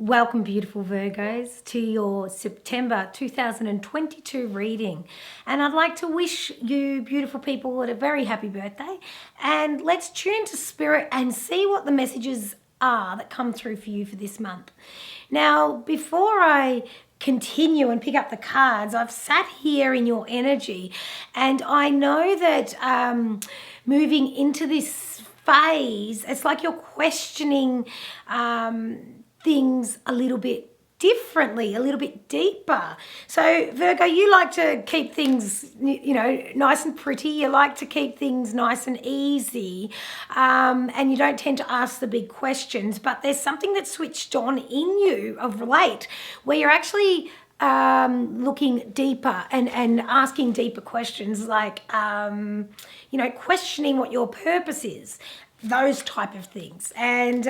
Welcome, beautiful Virgos, to your September 2022 reading. And I'd like to wish you, beautiful people, a very happy birthday. And let's tune to Spirit and see what the messages are that come through for you for this month. Now, before I continue and pick up the cards, I've sat here in your energy, and I know that moving into this phase, it's like you're questioning things a little bit differently, a little bit deeper. So Virgo, you like to keep things, nice and pretty. You like to keep things nice and easy, and you don't tend to ask the big questions. But there's something that's switched on in you of late where you're actually looking deeper and asking deeper questions, like questioning what your purpose is, those type of things. And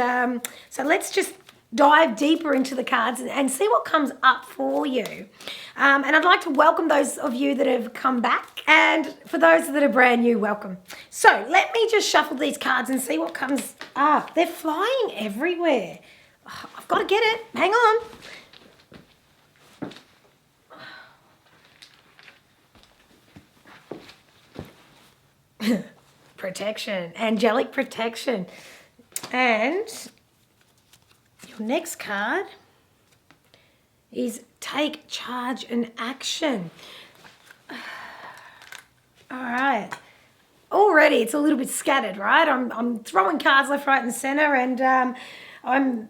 so let's just dive deeper into the cards and see what comes up for you. And I'd like to welcome those of you that have come back, and for those that are brand new, welcome. So let me just shuffle these cards and see what comes up. They're flying everywhere. Oh, I've got to get it. Hang on. Protection, angelic protection. And your next card is take charge and action. All right. Already it's a little bit scattered, right? I'm throwing cards left, right, and center, and I'm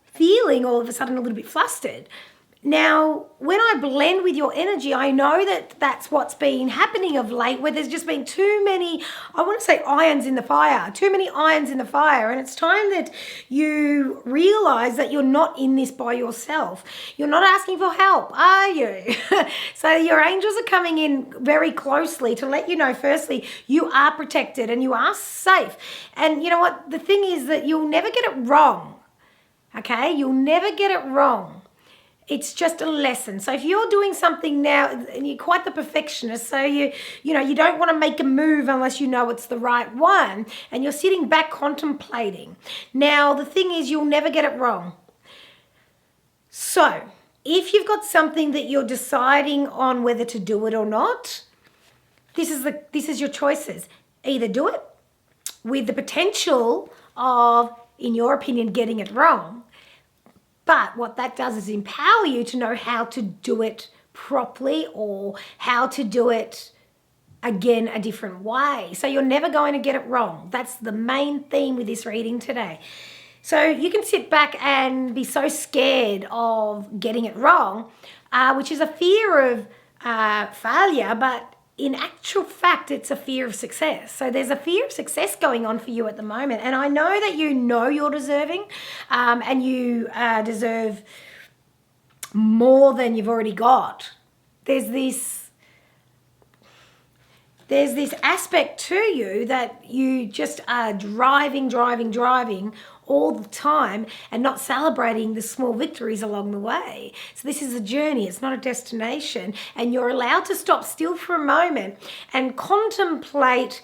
feeling all of a sudden a little bit flustered. Now, when I blend with your energy, I know that that's what's been happening of late, where there's just been too many, I want to say irons in the fire, too many irons in the fire. And it's time that you realize that you're not in this by yourself. You're not asking for help, are you? So your angels are coming in very closely to let you know, firstly, you are protected and you are safe. And you know what? The thing is that you'll never get it wrong, okay? You'll never get it wrong. It's just a lesson. So if you're doing something now, and you're quite the perfectionist, so you don't want to make a move unless you know it's the right one, and you're sitting back contemplating. Now, the thing is, you'll never get it wrong. So if you've got something that you're deciding on whether to do it or not, this is your choices. Either do it with the potential of, in your opinion, getting it wrong. But what that does is empower you to know how to do it properly, or how to do it again a different way. So you're never going to get it wrong. That's the main theme with this reading today. So you can sit back and be so scared of getting it wrong, which is a fear of failure, but in actual fact, it's a fear of success. So there's a fear of success going on for you at the moment. And I know that you know you're deserving, and you deserve more than you've already got. There's this aspect to you that you just are driving all the time and not celebrating the small victories along the way. So this is a journey, it's not a destination, and you're allowed to stop still for a moment and contemplate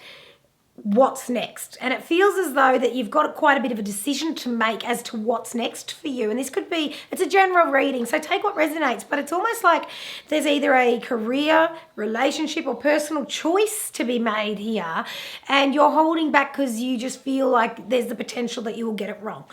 what's next. And it feels as though that you've got quite a bit of a decision to make as to what's next for you. And this could be, it's a general reading, so take what resonates, but it's almost like there's either a career, relationship, or personal choice to be made here, and you're holding back because you just feel like there's the potential that you will get it wrong.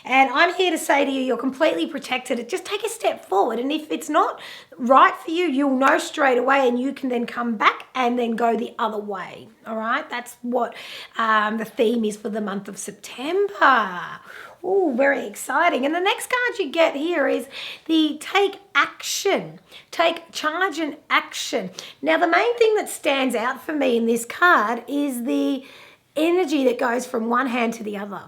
And I'm here to say to you, you're completely protected. Just take a step forward, and if it's not right for you, you'll know straight away, and you can then come back and then go the other way. All right, that's what the theme is for the month of September. Oh, very exciting. And the next card you get here is the take action, take charge and action. Now, the main thing that stands out for me in this card is the energy that goes from one hand to the other.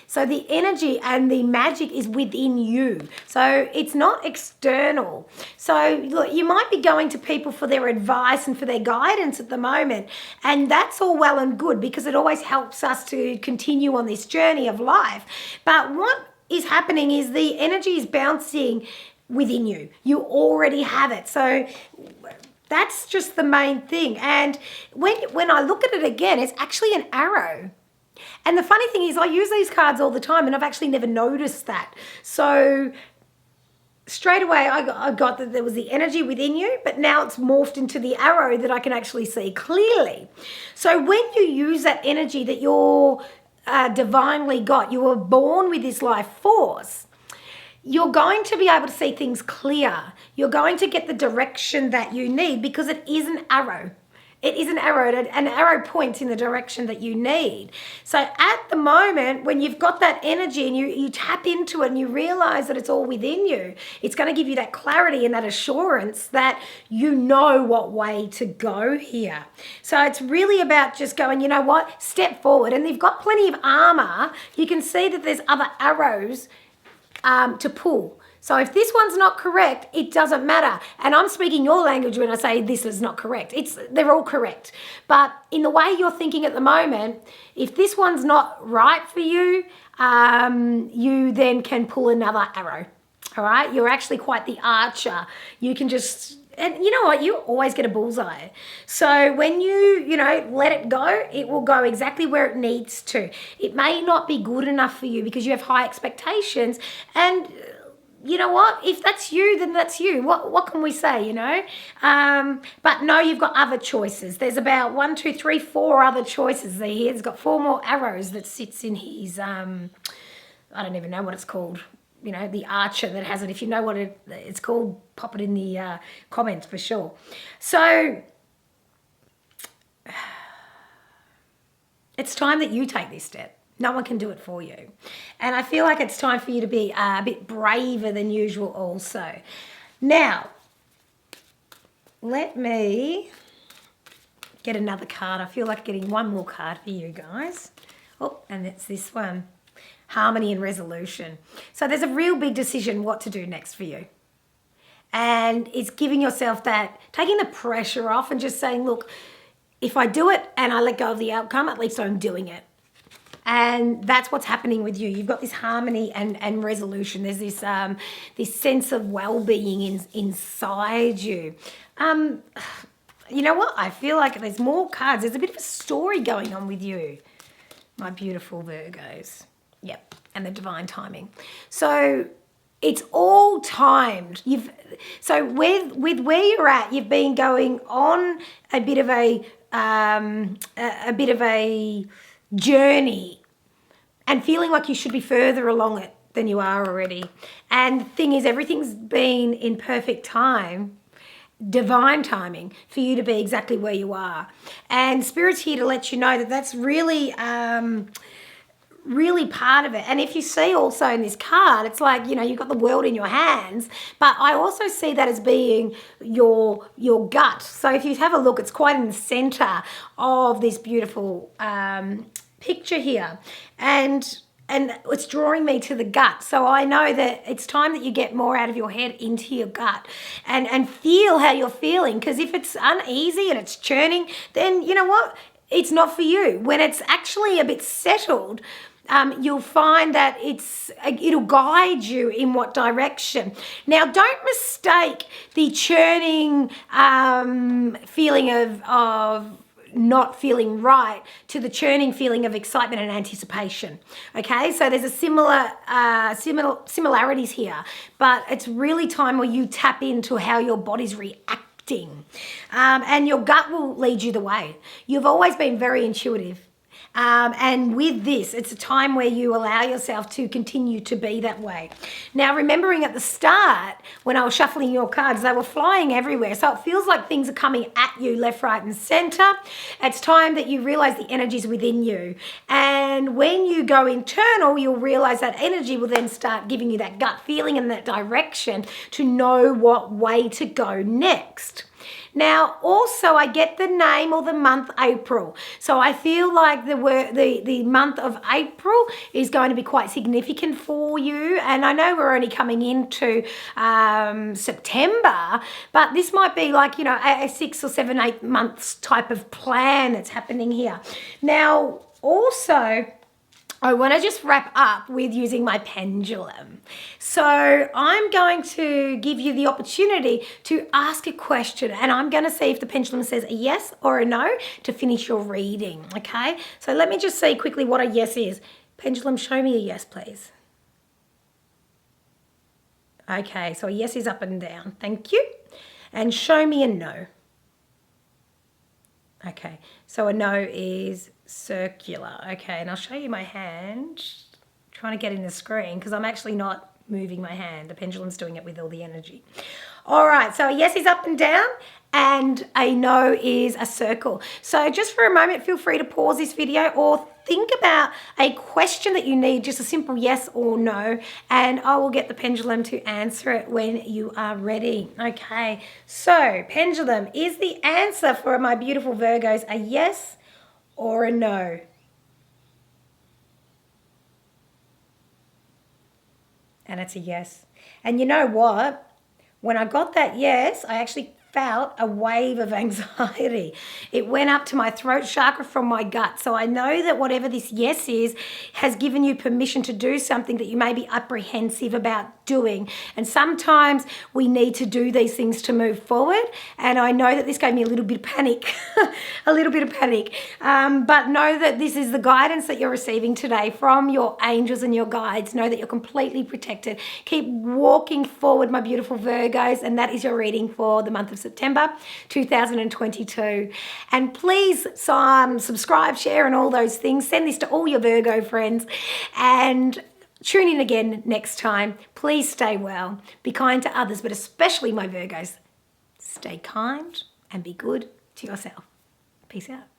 So the energy and the magic is within you. So it's not external. So look, you might be going to people for their advice and for their guidance at the moment. And that's all well and good, because it always helps us to continue on this journey of life. But what is happening is the energy is bouncing within you. You already have it. So that's just the main thing. And when I look at it again, it's actually an arrow. And the funny thing is I use these cards all the time and I've actually never noticed that. So straight away I got that there was the energy within you, but now it's morphed into the arrow that I can actually see clearly. So when you use that energy that you're divinely got, you were born with this life force, you're going to be able to see things clear. You're going to get the direction that you need because it is an arrow. It is an arrow. An arrow points in the direction that you need. So at the moment, when you've got that energy and you tap into it and you realize that it's all within you, it's going to give you that clarity and that assurance that you know what way to go here. So it's really about just going, you know what, step forward. And they've got plenty of armor. You can see that there's other arrows to pull. So if this one's not correct, it doesn't matter. And I'm speaking your language when I say this is not correct. They're all correct. But in the way you're thinking at the moment, if this one's not right for you, you then can pull another arrow. All right? You're actually quite the archer. You can just, and you know what? You always get a bullseye. So when you let it go, it will go exactly where it needs to. It may not be good enough for you because you have high expectations, and you know what? If that's you, then that's you. What can we say, you know? But no, you've got other choices. There's about 1, 2, 3, 4 other choices there. He's got 4 more arrows that sits in his, I don't even know what it's called. You know, the archer that has it. If you know what it's called, pop it in the comments for sure. So it's time that you take this step. No one can do it for you. And I feel like it's time for you to be a bit braver than usual also. Now, let me get another card. I feel like getting one more card for you guys. Oh, and it's this one. Harmony and resolution. So there's a real big decision what to do next for you. And it's giving yourself that, taking the pressure off and just saying, look, if I do it and I let go of the outcome, at least I'm doing it. And that's what's happening with you. You've got this harmony and resolution. There's this this sense of well-being inside you. You know what? I feel like there's more cards. There's a bit of a story going on with you, my beautiful Virgos. Yep, and the divine timing. So it's all timed. So with where you're at, you've been going on a bit of a journey and feeling like you should be further along it than you are already. And the thing is, everything's been in perfect time, divine timing, for you to be exactly where you are. And Spirit's here to let you know that that's really really part of it. And if you see also in this card, it's like, you know, you've got the world in your hands, but I also see that as being your gut. So if you have a look, it's quite in the center of this beautiful picture here. And it's drawing me to the gut. So I know that it's time that you get more out of your head into your gut and feel how you're feeling. Because if it's uneasy and it's churning, then you know what? It's not for you. When it's actually a bit settled, you'll find that it'll guide you in what direction. Now, don't mistake the churning feeling of not feeling right to the churning feeling of excitement and anticipation. Okay, so there's a similarities here, but it's really time where you tap into how your body's reacting, and your gut will lead you the way. You've always been very intuitive. And with this, it's a time where you allow yourself to continue to be that way. Now, remembering at the start, when I was shuffling your cards, they were flying everywhere. So it feels like things are coming at you left, right, and center. It's time that you realize the energy's within you. And when you go internal, you'll realize that energy will then start giving you that gut feeling and that direction to know what way to go next. Now, also, I get the name or the month April. So I feel like the month of April is going to be quite significant for you. And I know we're only coming into September, but this might be like, you know, a 6 or 7, 8 months type of plan that's happening here. Now, also, I want to just wrap up with using my pendulum. So I'm going to give you the opportunity to ask a question, and I'm going to see if the pendulum says a yes or a no to finish your reading, okay? So let me just see quickly what a yes is. Pendulum, show me a yes, please. Okay, so a yes is up and down. Thank you. And show me a no. Okay, so a no is circular. Okay, and I'll show you my hand. Trying to get in the screen because I'm actually not moving my hand. The pendulum's doing it with all the energy. All right, so a yes is up and down and a no is a circle. So just for a moment, feel free to pause this video or think about a question that you need, just a simple yes or no, and I will get the pendulum to answer it when you are ready. Okay, so pendulum, is the answer for my beautiful Virgos a yes or a no? And it's a yes. And you know what? When I got that yes, I actually felt a wave of anxiety. It went up to my throat chakra from my gut. So I know that whatever this yes is has given you permission to do something that you may be apprehensive about doing. And sometimes we need to do these things to move forward. And I know that this gave me a little bit of panic, a little bit of panic. But know that this is the guidance that you're receiving today from your angels and your guides. Know that you're completely protected. Keep walking forward, my beautiful Virgos. And that is your reading for the month of September 2022. And please subscribe, share, and all those things. Send this to all your Virgo friends. And tune in again next time. Please stay well. Be kind to others, but especially my Virgos. Stay kind and be good to yourself. Peace out.